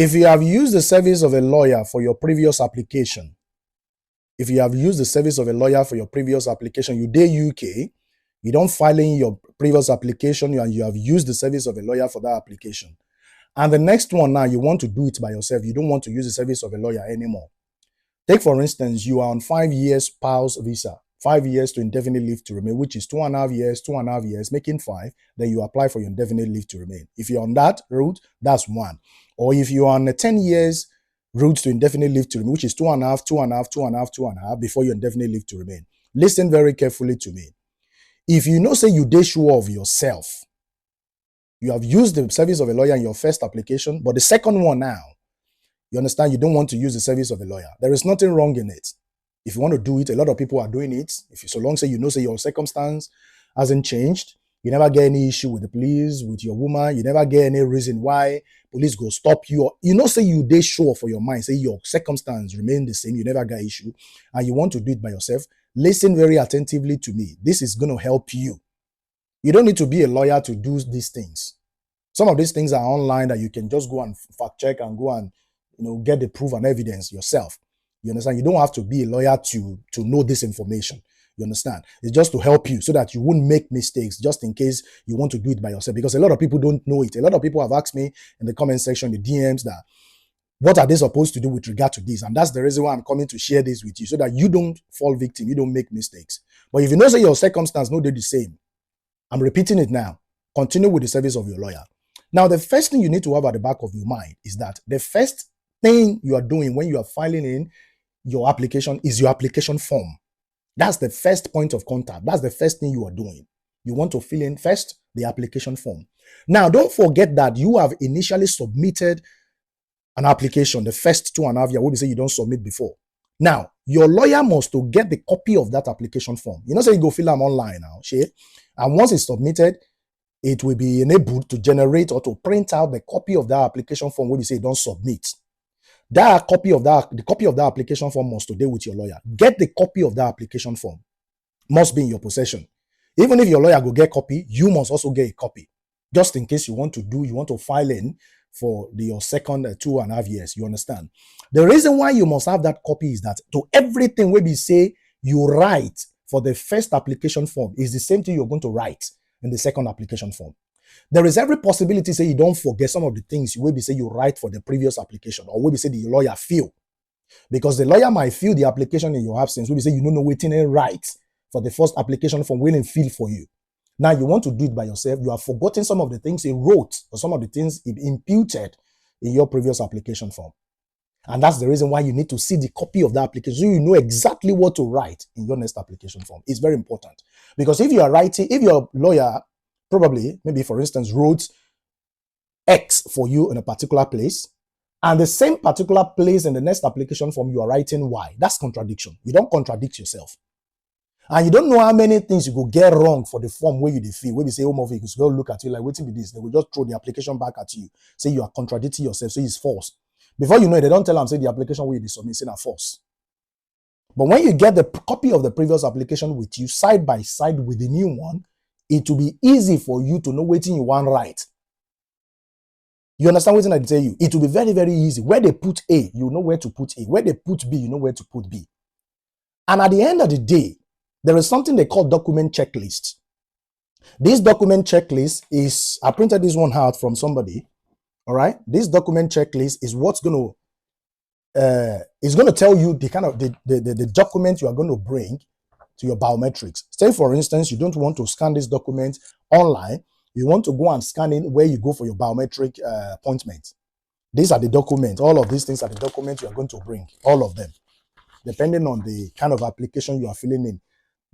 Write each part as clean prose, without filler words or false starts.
If you have used the service of a lawyer for your previous application, if you have used the service of a lawyer for your previous application, you dey UK, you don't file in your previous application, and you have used the service of a lawyer for that application. And the next one now, you want to do it by yourself. You don't want to use the service of a lawyer anymore. Take, for instance, you are on 5 years spouse visa, 5 years to indefinite leave to remain, which is 2.5 years, making 5. Then you apply for your indefinite leave to remain. If you're on that route, that's 1. Or if you're on a 10 years route to indefinite leave to remain, which is 2.5 before your indefinite leave to remain. Listen very carefully to me. If you know, say you dey sure of yourself, you have used the service of a lawyer in your first application, but the second one now, you understand, you don't want to use the service of a lawyer. There is nothing wrong in it. If you want to do it, a lot of people are doing it. If you, so long say you know, say your circumstance hasn't changed, you never get any issue with the police, with your woman, you never get any reason why police go stop you. You know, say you dey sure for your mind, say your circumstance remain the same, you never got issue, and you want to do it by yourself. Listen very attentively to me. This is going to help you. You don't need to be a lawyer to do these things. Some of these things are online that you can just go and fact check and go and get the proof and evidence yourself. You understand? You don't have to be a lawyer to know this information. You understand? It's just to help you so that you wouldn't make mistakes just in case you want to do it by yourself. Because a lot of people don't know it. A lot of people have asked me in the comment section, the DMs, that what are they supposed to do with regard to this? And that's the reason why I'm coming to share this with you so that you don't fall victim. You don't make mistakes. But if you know, say your circumstance, no, they're the same. I'm repeating it now. Continue with the service of your lawyer. Now, the first thing you need to have at the back of your mind is that the first thing you are doing when you are filing in your application is your application form. That's the first point of contact. That's the first thing you are doing. You want to fill in first the application form. Now, don't forget that you have initially submitted an application, the first 2.5 years, we say you don't submit before. Now, your lawyer must to get the copy of that application form. You know, say you go fill them online now, and once it's submitted, it will be enabled to generate or to print out the copy of that application form where you say don't submit. The copy of that application form must today with your lawyer. Get the copy of that application form. Must be in your possession. Even if your lawyer go get copy, you must also get a copy. Just in case you want to file in for your second 2.5 years. You understand? The reason why you must have that copy is that to everything where we say you write for the first application form is the same thing you're going to write in the second application form. There is every possibility, say you don't forget some of the things you will be say you write for the previous application, or will be say the lawyer feel. Because the lawyer might feel the application in your absence, will be say you don't know waiting and write for the first application form will and feel for you. Now you want to do it by yourself, you have forgotten some of the things he wrote or some of the things he imputed in your previous application form. And that's the reason why you need to see the copy of that application so you know exactly what to write in your next application form. It's very important. Because if your lawyer probably, maybe for instance, wrote X for you in a particular place, and the same particular place in the next application form you are writing Y, that's contradiction. You don't contradict yourself. And you don't know how many things you could get wrong for the form where you feel. Where you say home office, go look at you like, waiting with this. They will just throw the application back at you. Say you are contradicting yourself, so it's false. Before you know it, they don't tell them, say the application where you submit, say are false. But when you get the copy of the previous application with you side by side with the new one, it will be easy for you to know what you want right. You understand what I tell you? It will be very, very easy. Where they put A, you know where to put A. Where they put B, you know where to put B. And at the end of the day, there is something they call document checklist. This document checklist is, I printed this one out from somebody. All right. This document checklist is what's going to tell you the kind of the document you are going to bring to your biometrics. Say, for instance, you don't want to scan this document online. You want to go and scan in where you go for your biometric appointment. These are the documents. All of these things are the documents you are going to bring. All of them, depending on the kind of application you are filling in.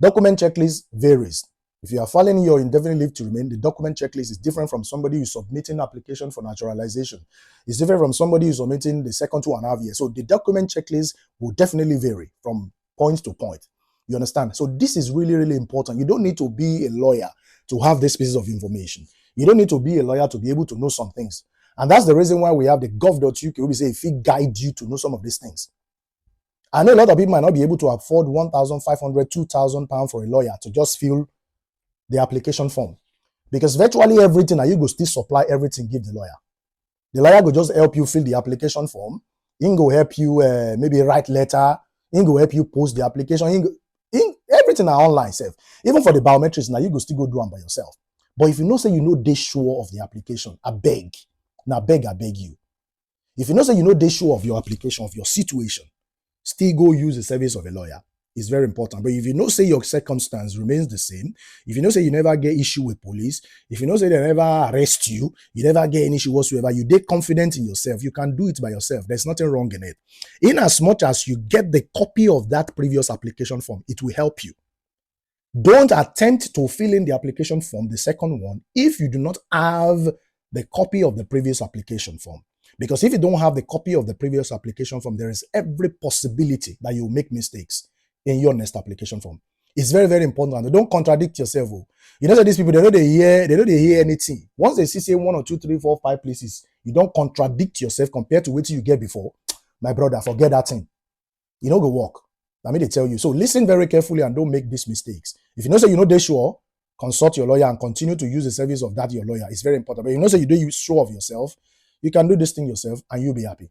Document checklist varies. If you are filing your indefinite leave to remain, the document checklist is different from somebody who's submitting application for naturalization. It's different from somebody who's submitting the second 2.5 years. So the document checklist will definitely vary from point to point. You understand? So this is really, really important. You don't need to be a lawyer to have this piece of information. You don't need to be a lawyer to be able to know some things. And that's the reason why we have the gov.uk, we say if it guide you to know some of these things. I know a lot of people might not be able to afford 1,500, 2,000 pounds for a lawyer to just fill the application form. Because virtually everything, and you go still supply everything, give the lawyer. The lawyer will just help you fill the application form. He go help you maybe write letter. He go help you post the application. Everything are online, self. Even for the biometrics, now you go still go do them by yourself. But if you know, say you know they sure of the application, I beg you. If you know, say you know they sure of your application, of your situation, still go use the service of a lawyer. It's very important. But if you know, say your circumstance remains the same, if you know, say you never get issue with police, if you know, say they never arrest you, you never get any issue whatsoever, you get confident in yourself, you can do it by yourself. There's nothing wrong in it. In as much as you get the copy of that previous application form, it will help you. Don't attempt to fill in the application form, the second one, if you do not have the copy of the previous application form. Because if you don't have the copy of the previous application form, there is every possibility that you will make mistakes in your next application form. It's very, very important. And don't contradict yourself. You know that these people, they know they hear anything. Once they see, say 1 or 2, 3, 4, 5 places, you don't contradict yourself compared to what you get before. My brother, forget that thing. You know, go walk. Let me tell you. So listen very carefully and don't make these mistakes. If you know, say you know they sure, consult your lawyer and continue to use the service of that your lawyer. It's very important. But you know, say you do sure of yourself, you can do this thing yourself and you'll be happy.